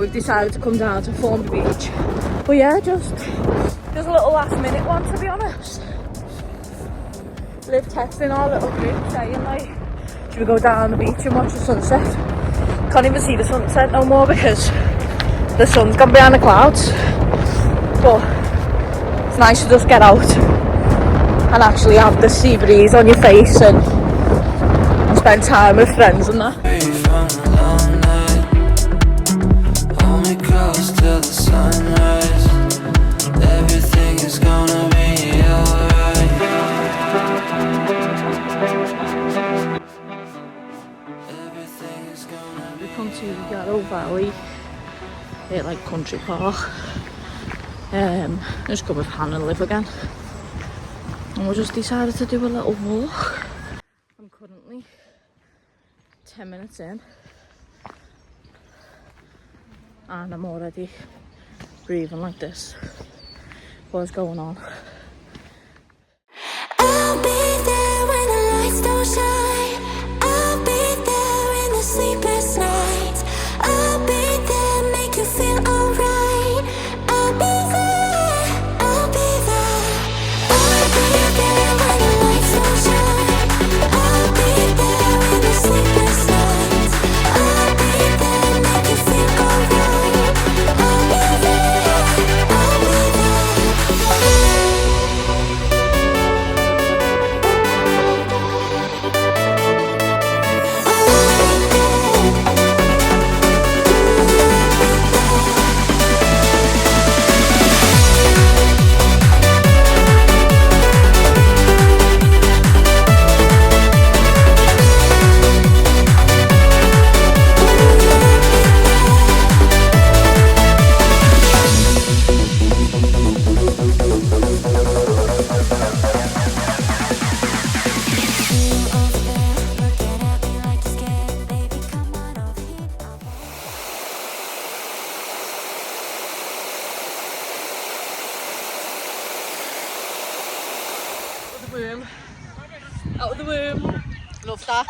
we've decided to come down to Formby Beach. But yeah, just a little last minute one, to be honest. Liv texting our little group saying like, should we go down the beach and watch the sunset? Can't even see the sunset no more because the sun's gone behind the clouds. But it's nice to just get out and actually have the sea breeze on your face and spend time with friends and that. We come to Yarrow Valley at like Country Park. Just come with Han and Liv again. And we just decided to do a little walk. I'm currently 10 minutes in and I'm already breathing like this. What's going on? I'll be there when the lights don't shine. I'll be there in the sleepless nights. I'll be there, make you feel alright. I'll be there, I'll be there. I'll be there when the lights don't shine. I'll be there in the sleepless nights. I'll be there, make you feel alright. I'll be there, I'll be there. Out of the womb. Love that.